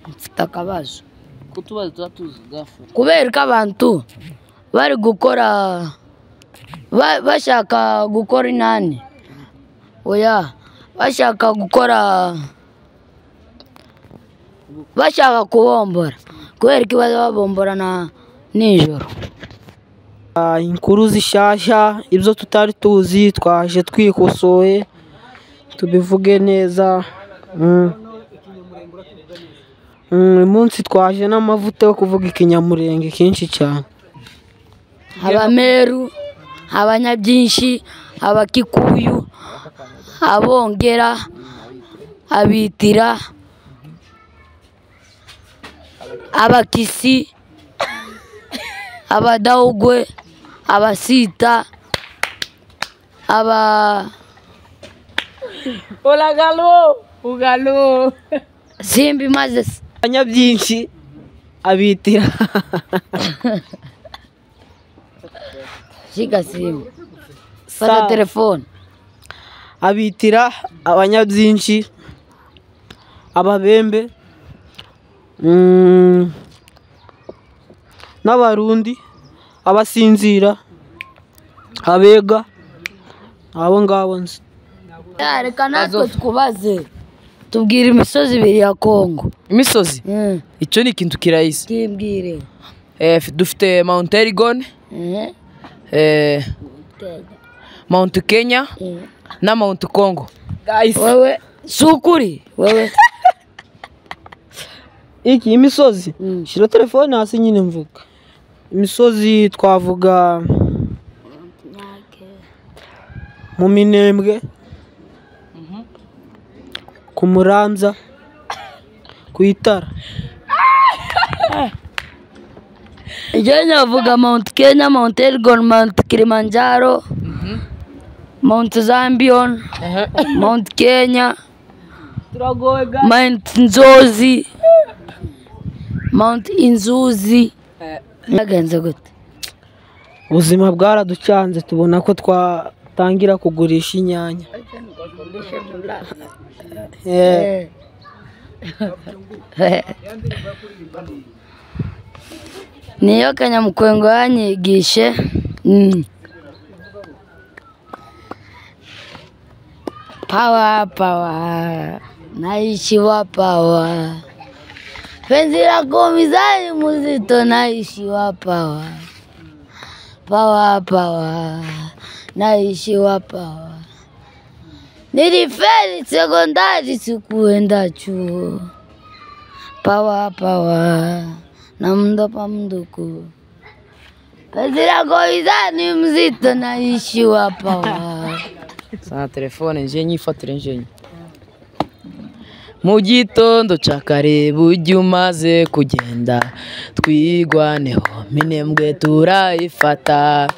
mfite akabazo. Kutubaza tutuzi gafu. Kubera ko abantu bari gukora bashaka gukora inani. Oya, bashaka gukora bashaka kubombora. Kubera ko babomborana nijoro. Inkuru zishasha ibyo tutari tuzi twaje twikosoye tubivuge neza. Umunsi twaje n'amavuta yo kuvuga ikinyamurenge kenshi cyane. Abameru, abanyabyinshi, abakikuyu, abongera, abitira, abakisi, abadahugwe, abasita, ugalo simbi maze abanyabyinshi abitira shiga simbi fata telefone abitira abanyabyinshi ababembe n'abarundi abasinzira abega abo ngabo nzi. Reka natwe twubaze tubwira imisozi ibiri ya Kongo. Imisozi? Icyo ni ikintu kirahise. Kimbwire. Dufite Mount Elgon, Mount Kenya na Mount Congo. Guys, wewe sukuri wewe iki imisozi shira telefone hasi nyine mvuga. Imisozi twavuga mu Minembwe, ku Muramza, ku Itara. Ijya avuga Mount Kenya, Mount Elgon, Mount Kilimanjaro, Mount Zambion, Mount Kenya, Mount Nzozi, Mount Inzuzi. Nagenze gute? Ubuzima bwaraducanze tubona ko twatangira kugurisha inyanya. Niyo Kanyamukwengo yanyigishe. Power naishiwa power. Penzi lako mizani mzito naishiwa power. Power naishiwa power. Nilifeli sekondari sikuenda chuo. Power na mndopa mnduku. Penzi lako mizani mzito naishiwa power. Sana telefone nje nyifatire nje. Mu gitondo cya kare burya umaze kugenda twigwaneho Minembwe turayifata.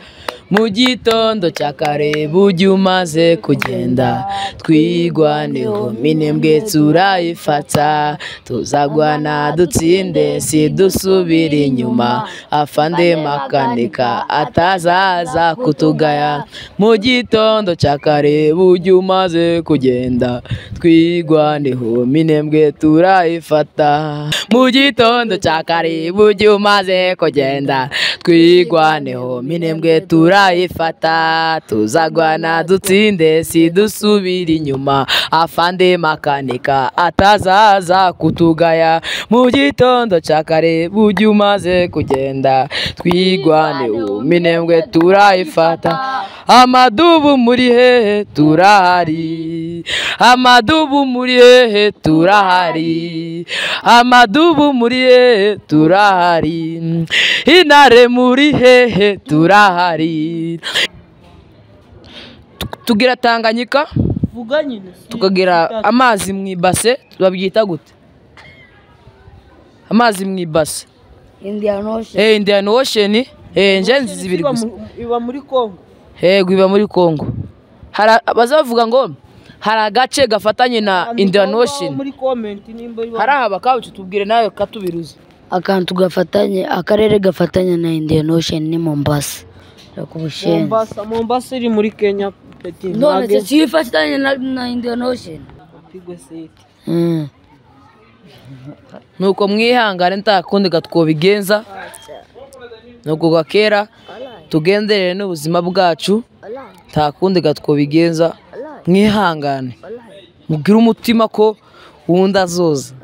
Mu gitondo cya kare burya umaze kugenda twigwaneho Minembwe turayifata. Tuzagwana dutsinde si dusubira inyuma. Afande makanika atazaza kutugaya. Mu gitondo cya kare burya umaze kugenda twigwaneho Minembwe turayifata. Mu gitondo cya kare burya umaze kugenda twigwaneho Minembwe turayifata. Tuzagwana dutsinde si dusubira inyuma. Afande makanika atazaza kutugaya. Mu gitondo cya kare burya umaze kugenda twigwaneho Minembwe turayifata. Amadubu muri hehe turahari. Amadubu muri hehe turahari. Amadubu muri hehe turahari. Intare muri hehe turahari. Tugira Tanganyika, tukagira amazi mu ibase babyita gute? Amazi mu ibase. Indian Ocean. Indian Ocean. Njenzi zibiri gusa. Iba muri Kongo. Iba muri Kongo. Bazavuga ngo hari agace gafatanye na Indian Ocean. Muri comment nimba iba. Hari abakabucu tubwire nayo katubiruza. Akantu gafatanye akarere gafatanye na Indian Ocean ni Mombasa. Mombasa iri muri Kenya. None se sifatanye na Indian Ocean. Pigwe seti. nuko mwihangane nta kundi gatwobigenza nuko gakera tugenderere n'ubuzima bwacu nta kundi gatwobigenza mwihangane mubwire umutima ko wundi azoza.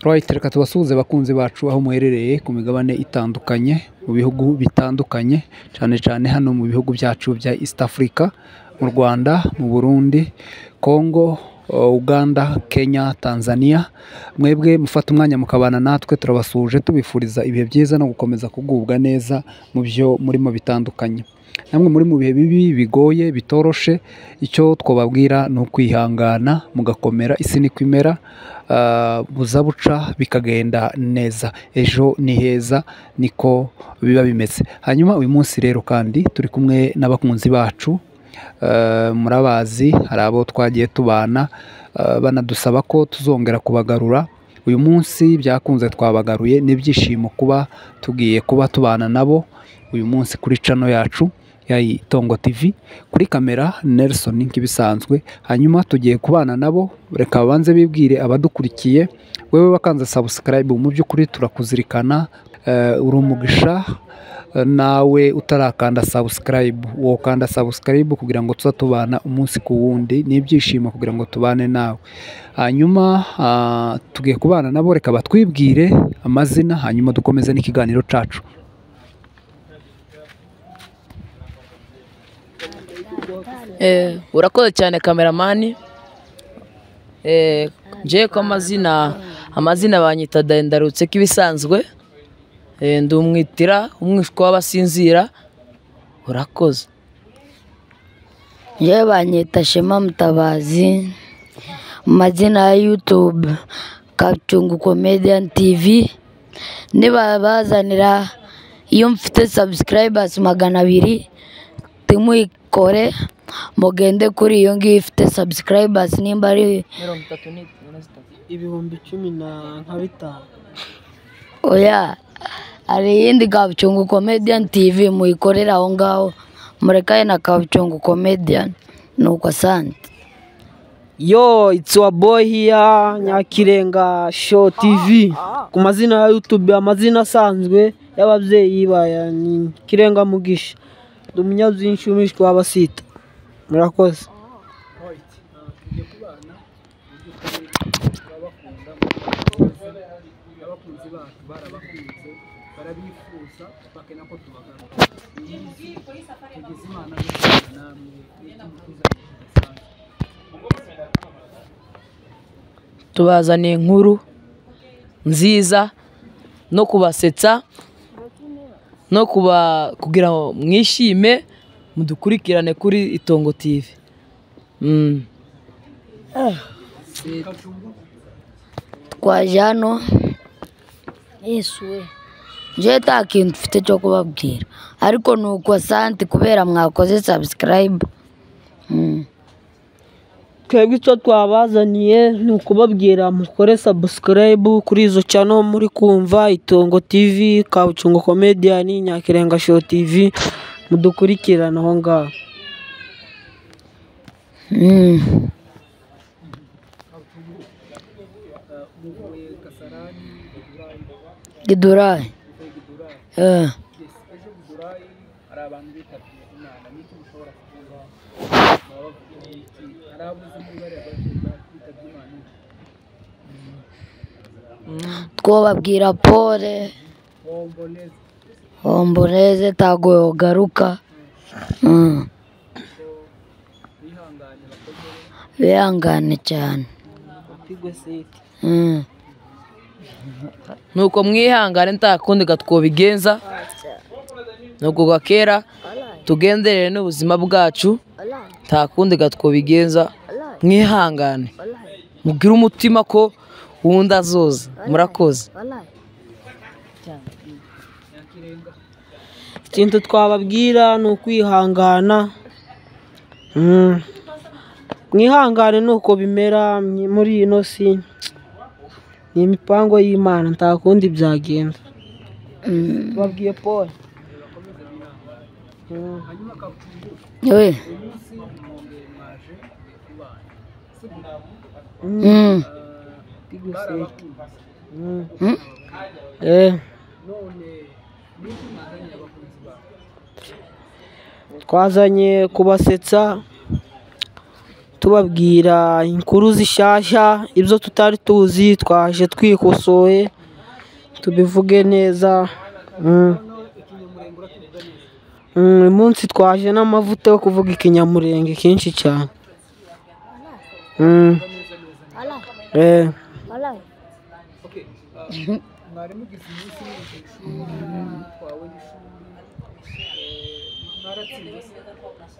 Right, reka tubasuhuze bakunzi bacu aho muherereye ku migabane itandukanye mu bihugu bitandukanye cyane cyane hano mu bihugu byacu bya East Africa, mu Rwanda, mu Burundi, Congo, Uganda, Kenya, Tanzania. Mwebwe mufata umwanya mukabana natwe, turabasuje tubifuriza ibihe byiza no gukomeza kugubwa neza mu byo murimo bitandukanye. Namwe muri mu bihe bibi bigoye bitoroshe, icyo twababwira ni ukwihangana mugakomera, isi niko imera, buza buca bikagenda neza, ejo ni heza niko biba bimeze. Hanyuma uyu munsi rero kandi turi kumwe n'abakunzi bacu, murabazi hari abo twagiye tubana banadusaba ko tuzongera kubagarura. Uyu munsi byakunze twabagaruye, n'ibyishimo kuba tugiye kuba tubana nabo uyu munsi kuri channel yacu ya Itongo TV. Kuri kamera Nelson nk'ibisanzwe, hanyuma tugiye kubana nabo. Reka banze bibwire abadukurikiye. Wewe wakanze subscribe, mu by'ukuri turakuzirikana, uri umugisha. Nawe utarakanda subscribe, wokanda subscribe kugira ngo tuzatubana umunsi ku wundi, n'ibyishimo kugira ngo tubane nawe. Hanyuma tugiye kubana nabo, reka batwibwire amazina hanyuma dukomeze n'ikiganiro cacu. Urakoze cyane kameramani. Je ko amazina banyita Ndarutse k'ibisanzwe, ndumwitira umwishwa w'abasinzira. Urakoze. Je banyita Shema Mutabazi, amazina ya YouTube Kabuchungu Comedian TV. Niba bazanira iyo mfite subscribers 200 timuyikore mugende kuri iyo ngiyo ifite subscribers nimba ari 10,015. Oya, ari yindi Kabuchungu Comedian TV muyikorera aho ngaho, murekaye na Kabuchungu Comedian. Nuko asante. Yo, it's your boy here, Nyakirenga Show TV. Ku mazina ya YouTube, amazina asanzwe y'ababyeyi baya ni Kirenga Mugisha. Umunyabyinshi umishwa w'abasita. Murakoze. Tubazaniye inkuru nziza no kubasetsa no kugira ngo mwishime mudukurikirane kuri Itongo TV. Twaje hano Yesu we, je nta kintu mfite cyo kubabwira, ariko nuko asante kubera mwakoze subscribe. Twebwe icyo twabazaniye ni ukubabwira mukore subscribe kuri izo channel muri kumva, Itongo TV, Kabuchungu Comedian, Nyakirenga Show TV, mudukurikirana aho ngaho. Gidurai. Twababwira pole omboleze tago yogaruka. Bihangane cyane. Nuko mwihangane nta kundi gatwobigenza nuko gakera tugenderere n'ubuzima bwacu nta kundi gatwo bigenza mwihangane mubwire umutima ko wundi azoza murakoze ikintu twababwira ni ukwihangana mwihangane nuko bimera muri ino si ni imipango y'Imana nta kundi byagenda babwiye Paul yewe twazanye kubasetsa tubabwira inkuru zishasha ibyo tutari tuzi twaje twikosoye tubivuge neza umunsi twaje n'amavuta yo kuvuga ikinyamurenge kenshi cyane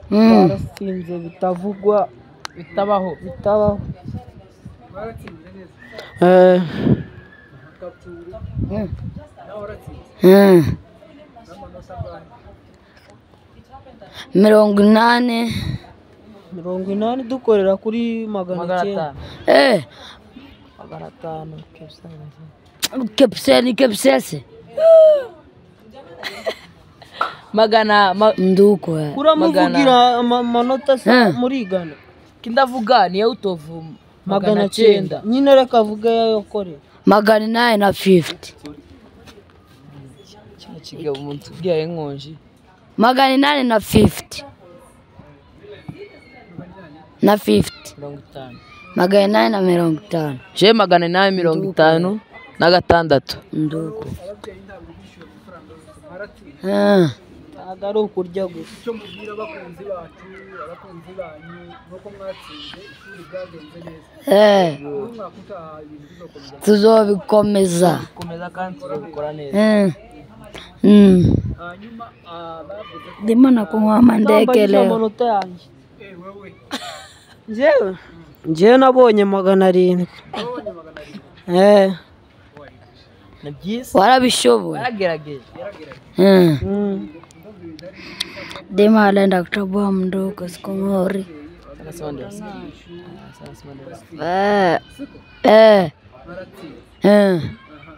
twaratsinze bitavugwa bitabaho mirongo inani dukorera kuri 900 kepsesi nduko kuramuvugira amanota se muri gana kindavuga niyo utovu 900 nyine reka avuga yayokore 950 kigabo umuntu byaye nkonji 850 na 50 850 je 850 na gatandatu nduko agaro kurya gusa cyo mubwira abakunzi bacu abakunzi banyu nuko mwatsinze ishuri byagenze neza tuzobikomeza kandi tuzabikora neza hanyuma bavuze ndimo nakunywa amandeke leo njyewe nabonye 700 warabishoboye yaragerageje dema alienda kutoboa mdogo siku ngori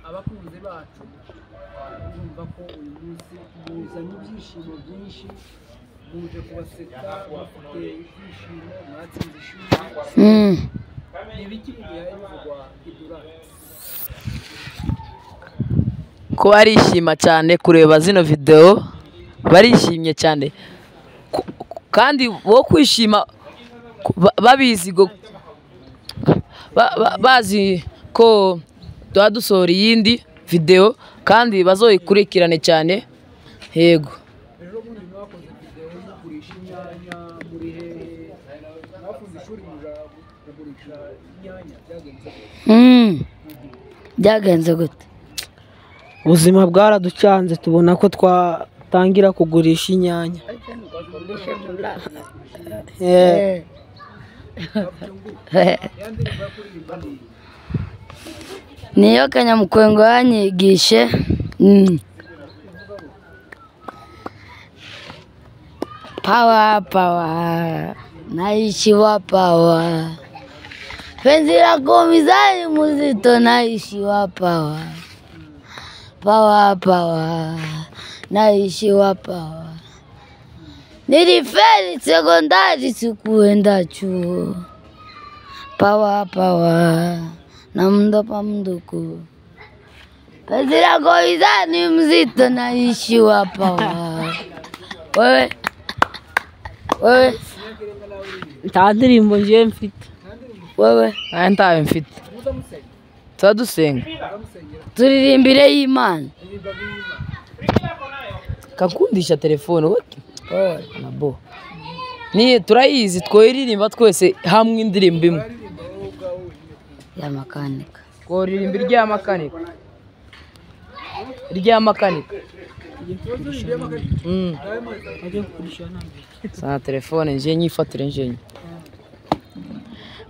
abakunzi bacu bumva ko uyu munsi muzanye ibyishimo byinshi muje kubaseka bafite ibyishimo mwatsinze ishuri ibiki bigiye bivugwa idurari ko barishima cyane kureba zino video barishimye cyane kandi bo kwishima babizi bazi ko dusohora iyindi video kandi bazoyikurikirane cyane yego rero muri mwakoze video yo kugurisha inyanya muri he mwafunze ishuri kugurisha inyanya byagenze gute ubuzima bwaraducanze tubona ko twatangira kugurisha inyanya niyo kanyamukwengo yanyigishe power naishiwa power penzi lako mizani mzito naishiwa power naishiwa power nilifeli sekondari sikuenda chuo power na mndopa mnduku penzi lako mizani mzito naishiwa power wewe nta ndirimbo ngiye mfite wewe ntawe mfite tuzadusenga turirimbire y'Imana kakundisha telefone nabo ni turayizi twoyiririmba twese hamwe indirimbo imwe ya makanika tworirimba irya makanika Sana telefone nje nyifatire nje.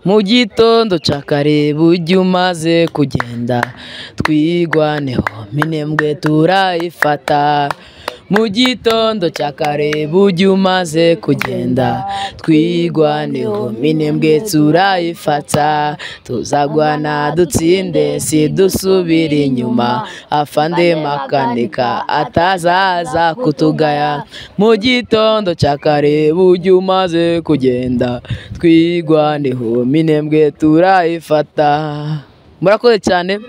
Mu gitondo cya kare burya umaze kugenda twigwaneho minembwe turayifata. Mu gitondo cya kare burya umaze kugenda twigwaneho minembwe turayifata. Tuzagwana dutsinde si dusubira inyuma afande makanika atazaza kutugaya. Mu gitondo cya kare burya umaze kugenda twigwaneho minembwe turayifata. Murakoze cyane.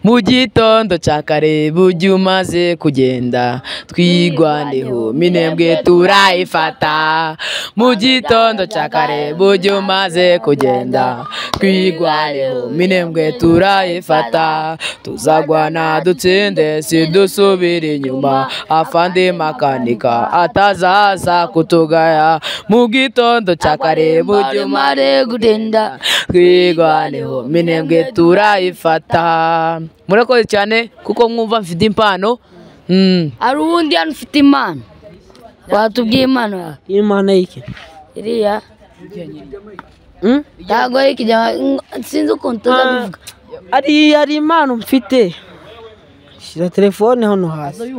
Mu gitondo cya kare burya umaze kugenda twigwaneho minembwe turayifata. Mu gitondo cya kare burya umaze kugenda twigwaneho minembwe turayifata. Tuzagwana dutsinde si dusubira inyuma afande makanika atazaza kutugaya. Mu gitondo cya kare burya umaze kugenda twigwaneho minembwe turayifata. Murakoze cyane kuko mwumva mfite impano. Hari uwundi hano ufite impano watubwiye impano yawe? Imana y'iki? Iriya ntabwo ari ikijya sinzi ukuntu tuzabivuga. Ari impano mfite. Shyira telefone hano hasi.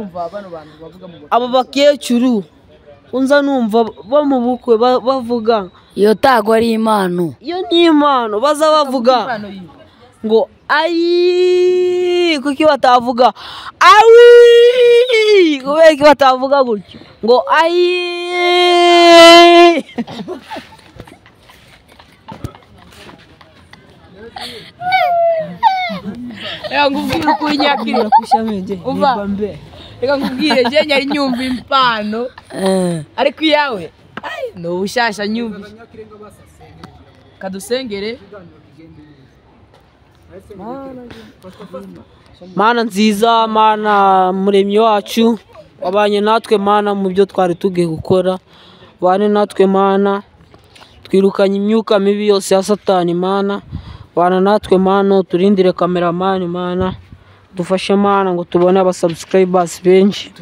Abo bakecuru unza numva bo mu bukwe bavuga iyo ntabwo ari impano. Iyo ni impano baza bavuga ngo ayi kuki batavuga awi kubera ko batavuga gutyo ngo ayi. Reka nkubwire ukuri nyakira kushamenge umva mbe. Reka nkubwire je nyari nyumva impano ariko iyawe no bushasha nyumva. Kadusengere. Mana nziza, Mana muremyi wacu wabanye natwe Mana mu byo twari tugiye gukora. Bane natwe Mana, twirukanye imyuka mibi yose ya Satani Mana. Bana natwe Mana, turindire cameraman Mana, dufashe Mana ngo tubone abasubscribers benshi.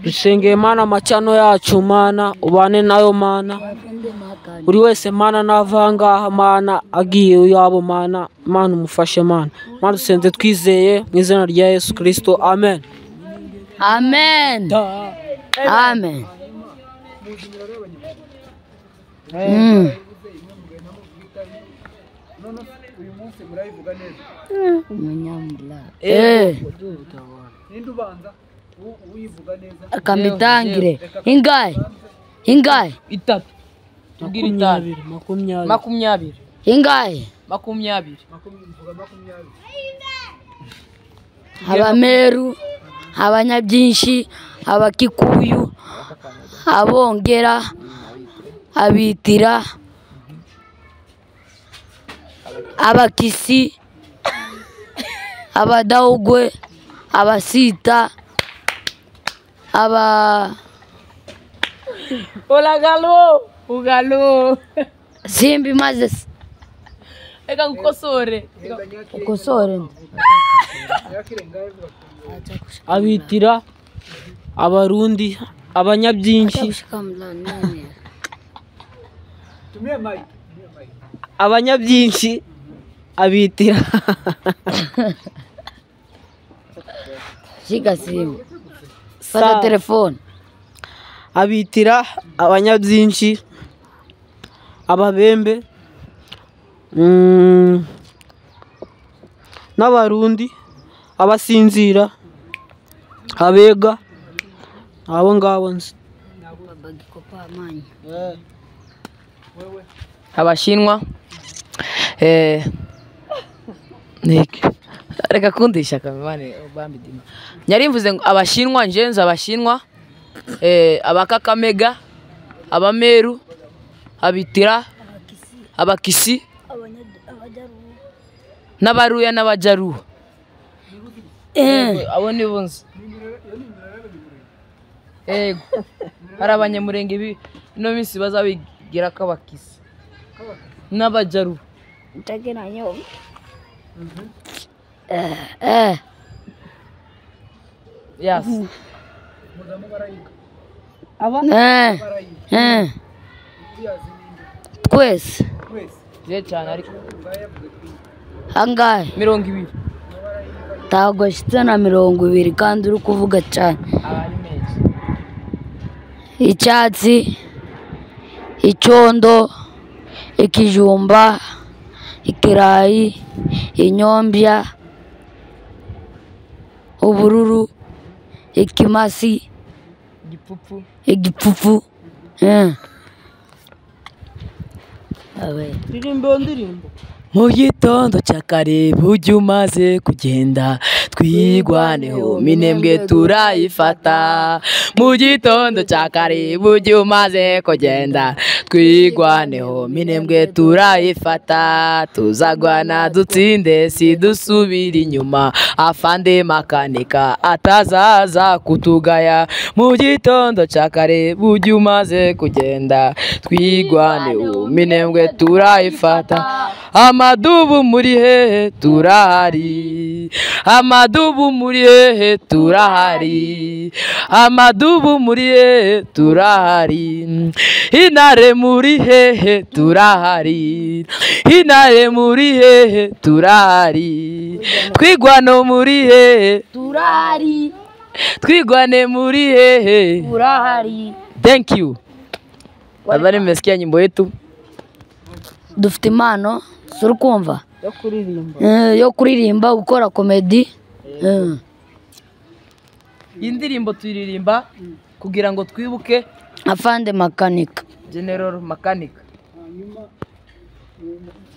Dusengeye Mana amacano yacu Mana, ubane nayo Mana. Buri wese Mana navangaha Mana agiye yabo Mana, Mana umufashe Mana. Mana dusenze twizeye mu izina rya Yesu Kristo. Amen. Amen. Amen. Akamidangire ingahe itatu tubwire itanu 20 ingahe 20 Abameru, Abanyabyinshi, Abakikuyu, Abongera, Abitira, Abakisi, Abadahugwe, Abasita, Ugalo Simbi maze Eka ngukosore Abitira, Abarundi, Abanyabyinshi, Abanyabyinshi, Abitira. Shika simu. Fata telefone. Abitira, Abanyabyinshi, Ababembe, n'Abarundi, Abasinzira, Abega, abo ngabo nzi. Abashinwa reka kundisha kamane obambi dima nyari mvuze ngo Abashinwa njenze Abashinwa Abakakamega, Abameru, Abitira, Abakisi, n'Abaruya n'Abajaru. Abo ni bonse. Hari Abanyamurenge ino minsi bazabigira k'Abakisi n'Abajaru. Mtagena. Yes. aba twese Je cyane ariko angahe 20 ntabwo ashitse na 20 kandi uri kuvuga cyane. abari meza. Icyatsi, icyondo, ikijumba, ikirayi, inyombya, ubururu, ikimasi, Igipupfu. igipfupu. ndirimbo ndirimbo Mu gitondo cya kare burya umaze kugenda twigwaneho minembwe turayifata. Mu gitondo cya kare burya umaze kugenda twigwaneho minembwe turayifata. Tuzagwana dutsinde si dusubira inyuma afande makanika atazaza kutugaya. Mu gitondo cya kare burya umaze kugenda twigwaneho minembwe turayifata. Amadubu muri hehe turahari, amadubu muri hehe turahari, amadubu muri hehe turahari, intare muri hehe turahari, intare muri hehe turahari, twigwano muri hehe turahari, twigwane muri hehe turahari. Thank you. Nadhani mmesikia nyimbo yetu. Dufite impano suri kumva yo kuririmba yo kuririmba, gukora komedi. Iyi ndirimbo tuyiririmba kugira ngo twibuke afande makanika. General Makanika. hanyuma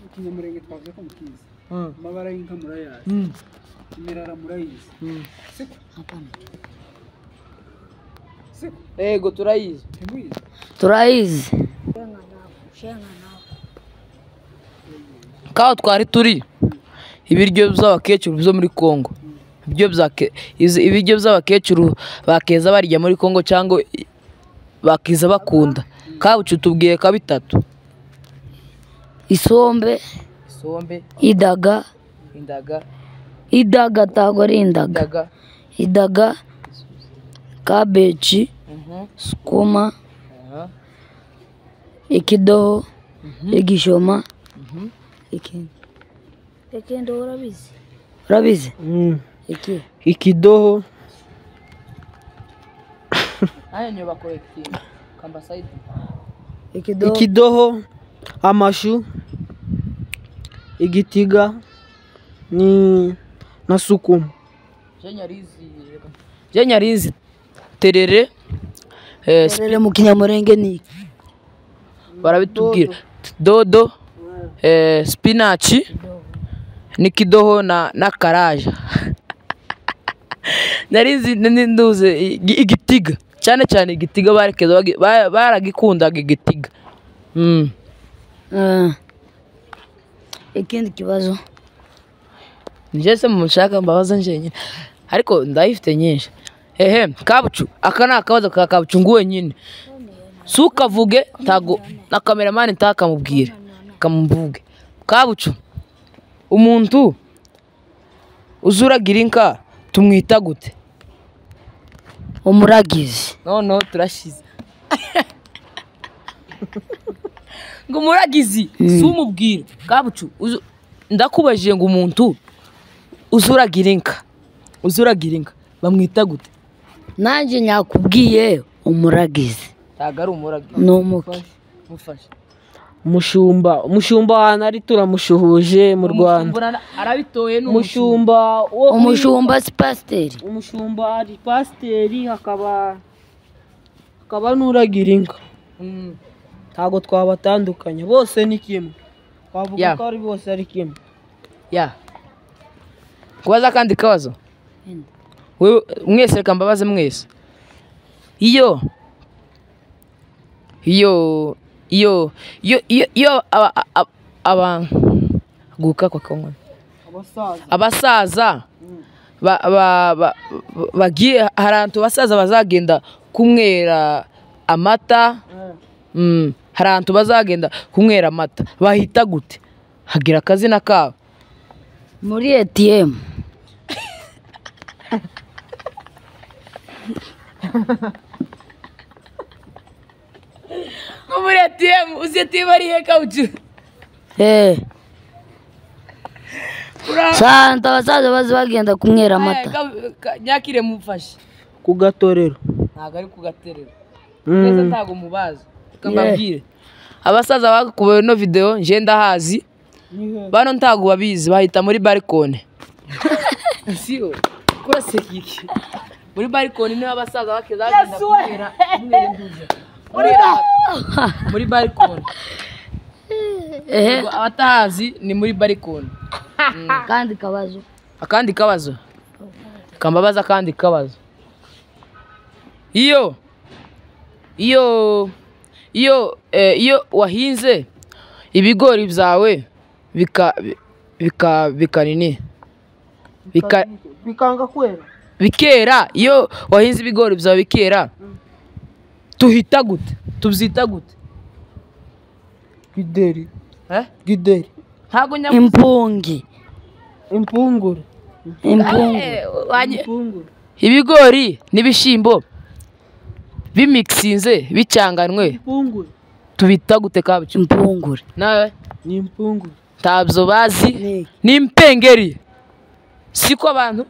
ikinyamurenge twavuze ko mukizi amabara y'inka murayazi imirara murayizi Ego turayizi. ntimuyizi Turayizi. Kaho twari turi ibiryo by'abakecuru byo muri Kongo. Ibiryo by'abakecuru bakeza barya muri Kongo cyangwa bakiza bakunda. Kabucu tubwiye ka bitatu. Isombe, Isombe, idaga, indaga, idaga tago ari indaga, indaga, idaga, kabeji, sukuma, ikidoho, igishoma, ikindi urabizi? Urabizi? Iki? ikidoho Aya nyo bakorektinga. Kamba side. Ikidoho, ikidoho amashu igitiga ni na sukuma Jenyarizi terere terere mu kinyamurenge ni barabitubwira dodo spinach n'ikidoho na karaja. Narizi nduze igitiga cyane cyane igitiga barekeza baragikundaga igitiga. ikindi kibazo Nje se mushaka mbabaza nje ariko ndayifite nyinshi. Kabucu aka ni akabazo ka Kabucu nguwe nyine. Sukavuge tago na cameraman ntakamubwira kamuvuge. Kabucu umuntu uzuragira inka tumwita gute? umuragizi. No turashize. Ngo umuragizi si umubwira. Kabucu ndakubajije ngo umuntu uzuragira inka bamwita gute? Nanjye nyakubwiye umuragizi. Taga ari umuragizi. Ni umuki. Mufashe. umushumba ahantu ari turamushuhuje mu Rwanda. Arabitoye umushumba Umushumba si pasiteri. umushumba ari pasiteri hakaba n'uragira inka. Ntabwo twabatandukanya bose ni kimwe, twavuga ko ari bose ari kimwe. Kubaza kandi kabazo wewe mwese reka mbabaze mwese. Iyo guka kwa Kongo abasaza bagiye harantu basaza bazagenda kumwera amata. Harantu bazagenda kumwera amata bahita gute? Hagira akazina kabo Muri ATM. nko muri ATM uzi ATM ari he Kabucu? Santa abasaza bazi bagenda kumwera amata. Nyakire mufashe ku gatorero. ntago ari ku gaterero neza ntago mubazi kambabwire abasaza bakubaye no video nje ndahazi bano ntago babizi bahita muri balcone siyo kurasekiki muri balcone niho abasaza bakeza bagenda kumwera nduze muri balcone abatahazi ni muri balcone. Akandi kabazo kambabaza akandi kabazo iyo wahinze ibigori byawe bikanga kwera bikera iyo wahinze ibigori byawe bikera tuhita gute tubyita gute gideri ntago impungure ibigori n'ibishimbo bimixinze bicanganwe tubita gute Kabucu? Impungure. Nawe ni impungure tabyo bazi ni impengeri siko abantu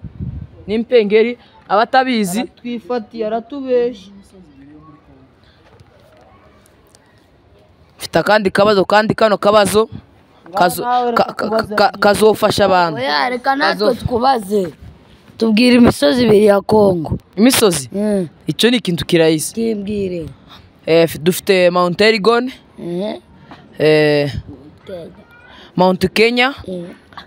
ni impengeri abatabizi twifatiye aratubesha. mfite akandi kabazo kandi kano kabazo kazofasha abantu. Reka natwe twubaze tubwire imisozi ibiri ya Kongo. Imisozi icyo ni ikintu kirahise kimbwire. Dufite Mount Elgon, Mount Kenya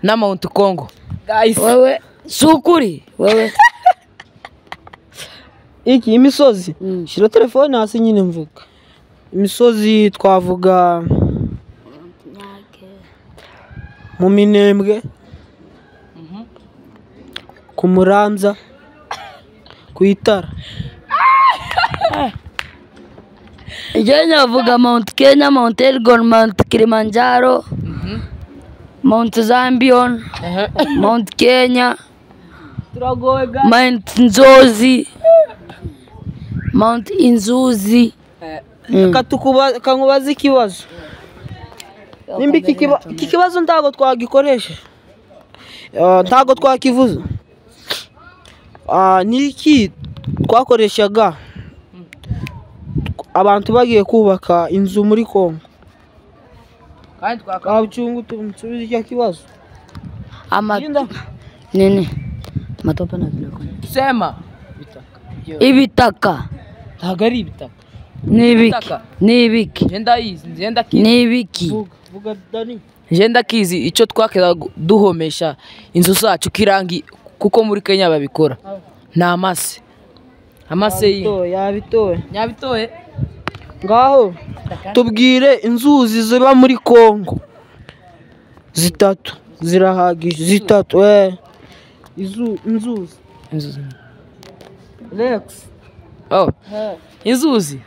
na Mount Congo. Guys wewe sukuri wewe iki imisozi shira telefone hasi nyine mvuga imisozi twavuga mu Minembwe ku Muramza ku Itara. Ijya navuga Mount Kenya, Mount Elgon, Mount Kilimanjaro, Mount Zambion, Mount Kenya, Mount Nzozi, Mount Inzuzi. Kankubaza ikibazo nimba iki kibazo ntago twagikoresha ntago twakivuze niki twakoreshaga abantu bagiye kubaka inzu muri Kongo kandi twakabcungu tumusubize iki kibazo nini matopa na sema ibitaka ntago ari ibitaka nibiki vuga Dani ngenda kizi icyo twakera duhomesha inzu zacu kirangi kuko muri Kenya babikora na amase yabitoye ngaho tubwire inzuzi ziba muri Kongo zitatu zirahagije zitatu inzuzi Rex inzuzi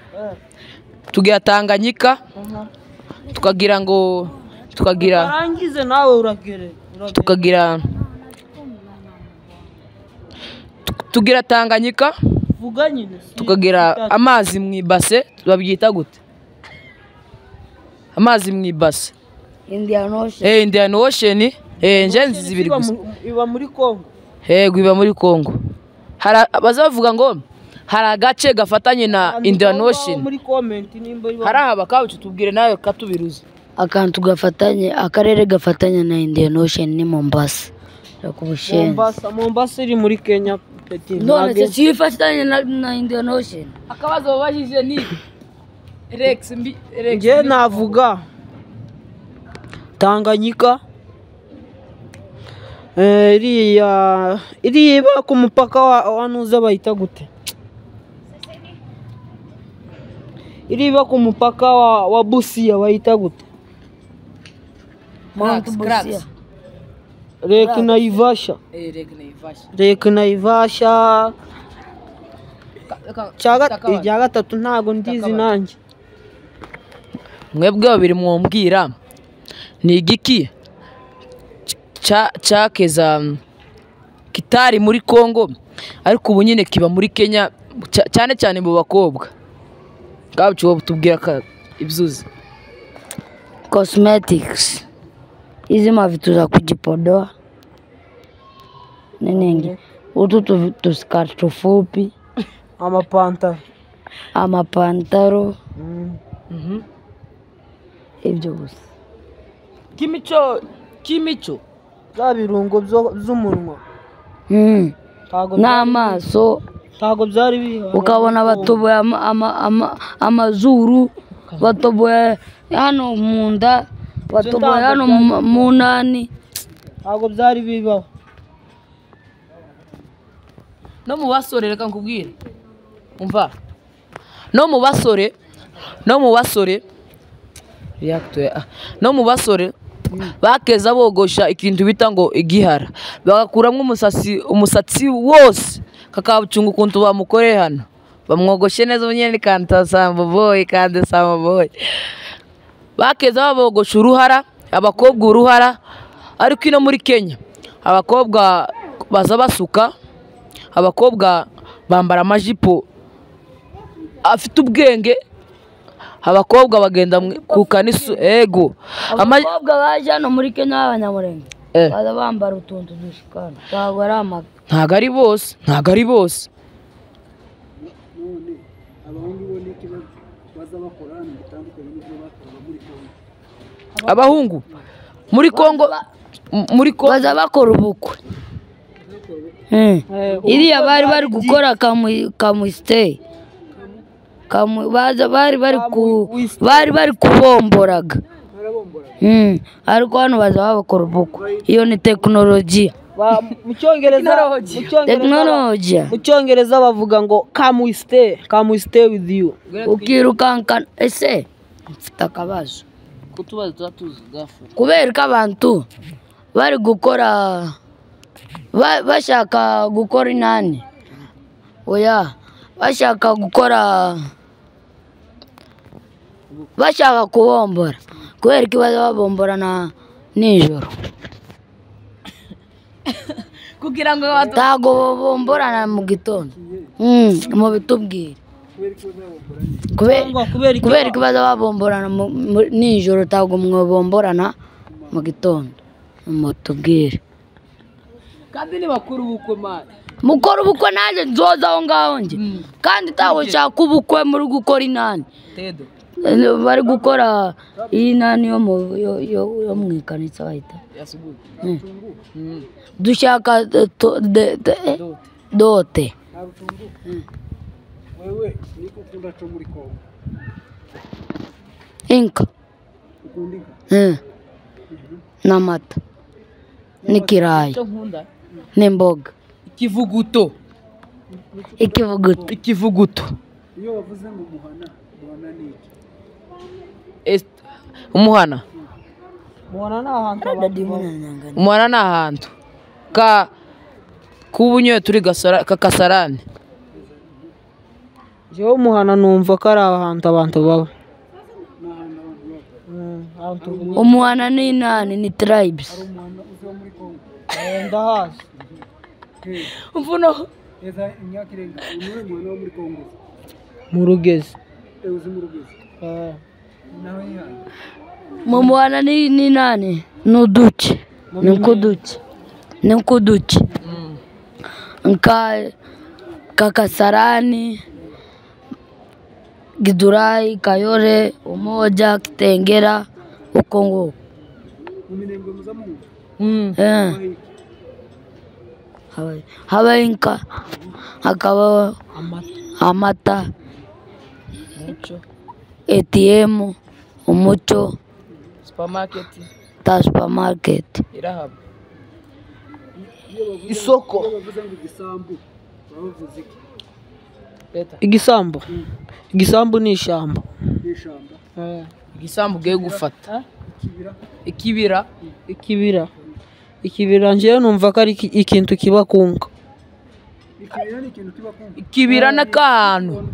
tugira Tanganyika tukagira arangize nawe uragere tugira Tanganyika vuga nyine tukagira amazi mu ibase babyita gute amazi mu ibase Indian Ocean njenzi zibiri gusa iba muri Kongo iba muri Kongo bazavuga ngo hari agace gafatanye na Indian Ocean muri comment nimba hari aba Kabucu tubwire nawe katubiruza akantu gafatanye akarere gafatanye na Indian Ocean ni Mombasa Mombasa iri muri Kenya none kifatanye na Indian Ocean akabazo babajije ni Rex nge navuga Tanganyika iriya ku mupaka wa Nuza bayita gute iriba ku mupaka wa Busia bayita gute Mount Busia Lake Naivasha ijya gatatu ntago ndizi nanjye mwebwe babiri mwombwira ni igiki cyakeza kitari muri Kongo ariko ubu nyine kiba muri Kenya cyane cyane mu bakobwa. Kabucu wowe tubwira ibyuzi. Cosmetics. Hizi mavitu za kujipodoa. Nenenge. Utu tuskati tufupi. Amapantaro. Ibyo gusa. Kimico. Za birungo z'umunwa. N'amaso. Ntago byari biha. Ukabona batoboye amazuru, batoboye hano mu nda, batoboye hano mu nani. Ntago byari bibaho. No mu basore reka nkubwire. Umva. No mu basore no mu basore bakeza bogosha ikintu bita ngo igihara, bagakuramo umusatsi wose kakabucunga ukuntu bamukoreye hano, bamwogoshe neza nyene kanta Samba Boy. Bakeza babogosha uruhara, abakobwa uruhara, ariko ino muri Kenya abakobwa baza basuka, abakobwa bambara amajipo afite ubwenge, abakobwa bagenda ku kanisu ego. Abakobwa baje hano muri Kenya b'abanyamurenge baza bambara utuntu dushikana, ntabwo ari amaga. Ntabwo ari bose. None abahungu bo niki baza bakora hano bitandukanye n'ibyo bakora muri Kongo. Abahungu muri Kongo baza bakora ubukwe. Iriya bari gukora kamuiste. Bari kubomboraga. Ariko hano baza bakora ubukwe. Iyo ni tekinoloji. Mu Cyongereza bavuga ngo come we stay with you. Ukirukanka ese mfite akabazo. kutubaza tuzi gafu. Kubera ko abantu bari gukora bashaka gukora inani. Oya, bashaka kubombora. Kubera ko baza babomborana nijoro. Kugira ngo tago bomborana mu gitondo. Mu bitubwire. Kubera ko baza babomborana nijoro, tago mwobomborana mu gitondo. Mu tubwire. Kandi ni bakuru ubukwe mane. Mukora ubukwe naje nzoza aho ngaho nje. Kandi tago nshaka ubukwe muri gukora inani. Tedo. Bari gukora inani yo mwikanitsa bahita. Yasubuye. Dushaka dote. Wewe niko ukunda cyo muri Kongo. Inka. Ukundika. N'amata. N'ikirayi. N'imboga. Ikivuguto. Iyo wavuze ngo muhana ni iki? Umuhana. Muhana ni ahantu kubunyoye turi Kasarani. Jewe umuhana numva ko ari ahantu abantu baba. Umuhana ni nani? Ni tribes. Ndahazi. Mvuno eza Nyakirenga umwana wo muri Kongo. Mu Rugezi. Uzi mu Rugezi. Naho yani. Mu muhana ni nani? Nuduce. Nikuduce. Kasarani, Githurai, Kayole, Umoja, Kitengela, Ukongo. Muminembwe muzamu. Haba inka, hakaba amata, ATM, umuco, supermarket. Irahaba. Isoko. Igisambu. Igisambu ni ishyamba. Igisambu ugiye gufata. Ikibira njyewe numva ko ari ikintu kiba kunga. Ikibira n'akantu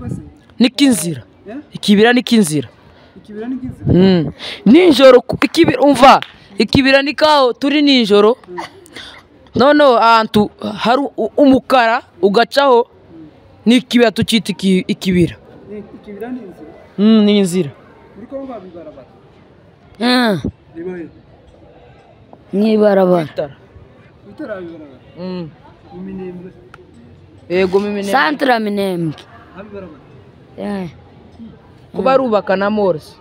n'ikinzira. Ikibira n'ikinzira. Nijoro ikibira umva. Ikibira nikaho turi nijoro. Noneho ahantu hari umukara ugacaho n'ikibira tucita ikibira. ikibira ni inzira Ni inzira. muri ko babibarabara niba he Mw'ibarabara. bitarabibarabara iminembwe Yego Minembwe. Santra Minembwe. abibarabara Kuba rubaka na malls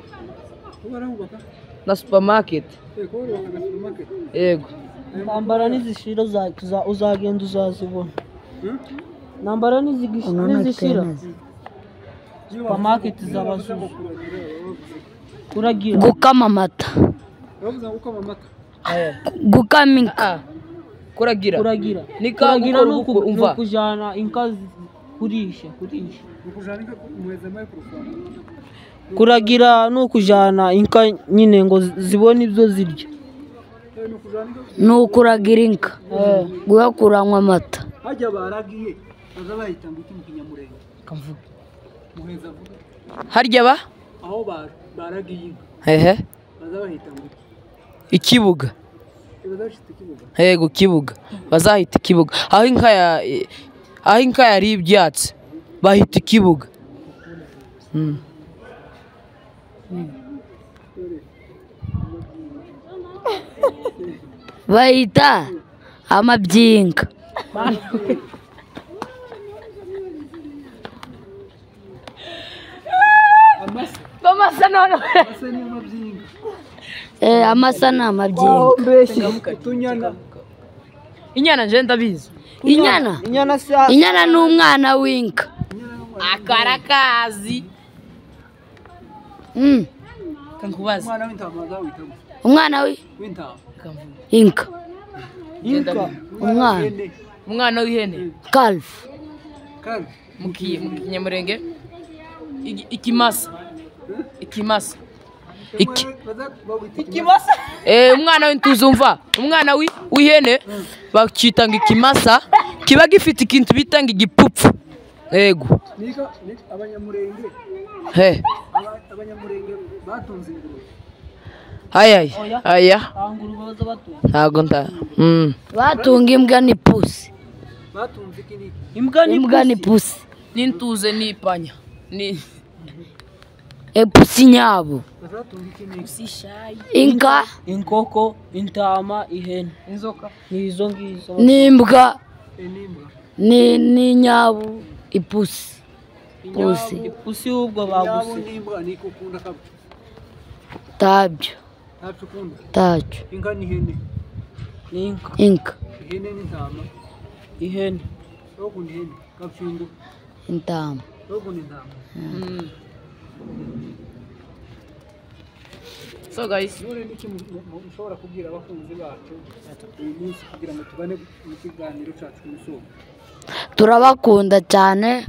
barahubaka na supermarket. ko barubaka na supermarket Yego. Intambara nizishira uzagenda uzazibona. Intambara nizishira supermarket zabazuza. Kuragira. Gukama amata. bavuze ngo ukama amata Gukama inka. Kuragira. Kuragira. Ni Kuragira nuko umva. nukujana inka kurisha. ukujana muheza microphone Kuragira nukujana inka nyine ngo zibone ibyo zirya. Nukuragira inka. Guhakuranywa amata. hajya baragiye baza bahita ngo iki mu kinyamurenge kamvuga muheza avuga Harya ba? aho baragiye inka Hehe. baza bahita ngo Ikibuga. baza bashita ikibuga Yego kibuga. Bazahita ikibuga. Aho inka yari ibyatsi bahita ikibuga. Bayita amabyinka. Bamasa none. ase ni amabyinga Amasa ni amabyinka. tunyana Inyana nje ndabizi. Inyana. Inyana se Inyana ni umwana w'inka. Akarakazi. Kankubaza. umwana w'intama zawitamo Umwana w'intama w'inka. inka. Umwana. Umwana w'ihene. Calf. kandi Mu kinyamurenge. Ikimasa. Ikimasa. baza bawita Umwana w'intuzumva. Umwana w'ihene bakita ngo ikimasa kiba gifite ikintu bita ngo igipupfu. Yego. nika abanyamurenge He. abanyamurenge batunze ingurube Aya. Anguru baza batu. Ntago nta. Batunga imbwa n'ipusi. batunze iki niki Imbwa n'ipusi. N'intuze n'ipanya. Ni Epusi nyabo. bazatunga iki niki Inka Inkoko, intama, ihene. inzoka. Nizo ngizo. n'imbwa n'imbwa ni nyabu ipusi. Pusi. Ipusi ubwo yabo baguse. n'imbwa niko ukunda kabyo Tabyo. ntacyo ukunda Tacyo. inka n'ihene Ninka. Inka. ihene n'intama Ihene. ukunda ihene kapfindo Intama. ukunda intama So guys, none niki mushobora kubwira abakunzi bacu uyu munsi kugira ngo tubane mu kiganiro cyacu cy'umusoro Turabakunda cyane.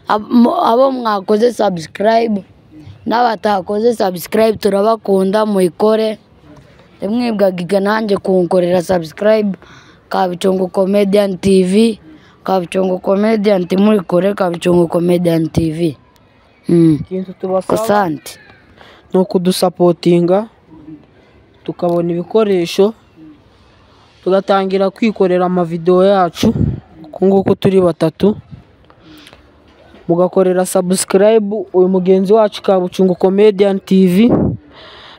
Abo mwakoze subscribe n'abatakoze subscribe turabakunda muyikore. Mwibwagiga nanjye kunkorera subscribe Kabichongo Comedian TV. Kabichongo Comedian muyikore Kabichongo Comedian TV. Ikintu tubasaba Asante. no kudusapotinga tukabona ibikoresho tugatangira kwikorera amavideo yacu nguko turi batatu mugakorera subscribe uyu mugenzi wacu Kabuchungu Comedian TV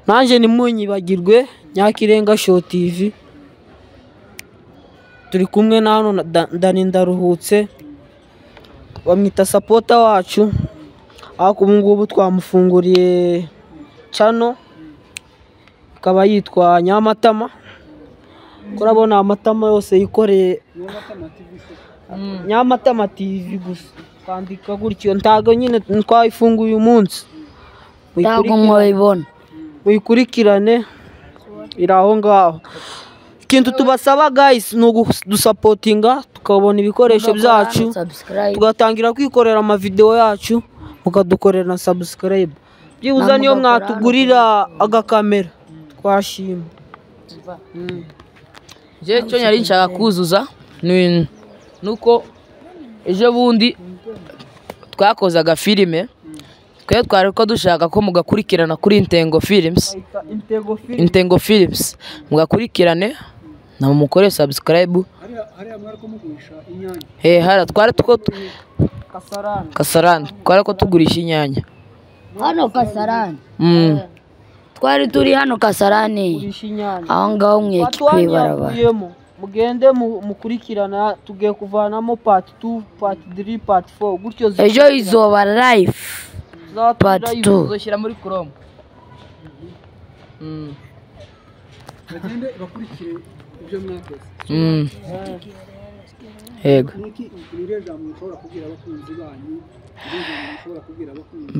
nanje nimunyibagirwe Nyakirenga Show TV turi kumwe na hano Dani Ndaruhutse bamwita supporter wacu aho ngubu twamufunguriye channel ikaba yitwa Nyamatama kurabona amatama yose yikoreye Nyamatama TV gusa kwandika gutyo ntago nyine twayifunguye uyu munsi Ntago mwabibona. muyikurikirane iraho ngaho ikintu tubasaba guys ni ugudusapotinga tukabona ibikoresho byacu Subscribe. tugatangira kwikorera amavideo yacu mukadukorera na subscribe byibuza niyo mwatugurira agakamera twashima je cyo nyari nshaka kuzuza nuko ejo bundi twakozaga filime twari ko dushaka ko mugakurikirana kuri Intengo Films mugakurikirane na mukore subscribe hariya mwari kumugurisha inyanya hara twari Kasarani twari ko tugurisha inyanya hano Kasarani. Twari turi hano Kasarani aho ngaho mweki kwibarabara. mugende mukurikirana tugiye kuvanamo part 2 part 3 part 4 gutyo ejo izoba live part 2 uzoshyira muri Chrome. bagende bakurikire ibyo mwakoze. Yego. Nire jambo mushobora kubwira abakunzi banyu, mushobora kubwira abakunzi.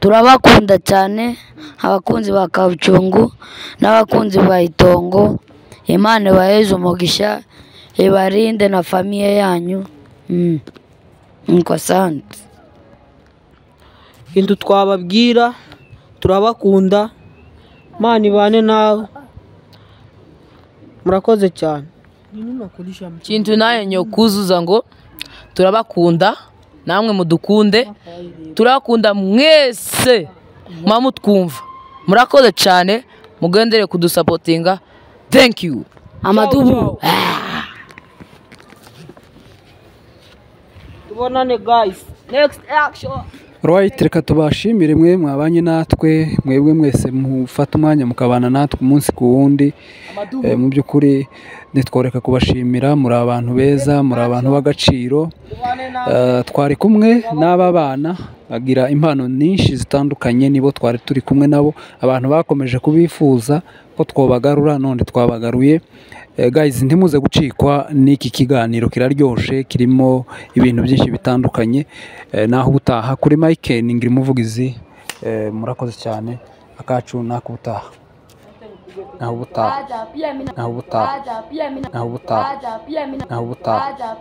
Turabakunda cyane abakunzi ba Kabucungu n'abakunzi ba Itongo. Imana ibaheze umugisha, ibarinde na famiye yanyu. Asante. Kintu twababwira turabakunda, Imana ibane nawe, murakoze cyane. Kintu naye nyokuzuza ngo turabakunda namwe mudukunde, turabakunda mwese mwamutwumva, murakoze cyane, mugendere kudusapotinga. Thank you. Amadubu. Tubonane guys, next action. Right, reka tubashimire mwe mwabanye natwe, mwebwe mwese mufata umwanya mukabana natwe umunsi ku wundi. Mu by'ukuri nitworeka kubashimira, muri abantu beza, muri abantu b'agaciro. Twari kumwe n'aba bana bagira impano nyinshi zitandukanye, nibo twari turi kumwe nabo, abantu bakomeje kubifuza ko twobagarura, none twabagaruye. Guys, ntimuze gucikwa n'iki kiganiro, kiraryoshe, kirimo ibintu byinshi bitandukanye. Naho ubutaha kuri Mike Ningiri Muvugizi, murakoze cyane, akacu nako ubutaha. Naho ubutaha. Naho ubutaha. Naho ubutaha. Naho ubutaha.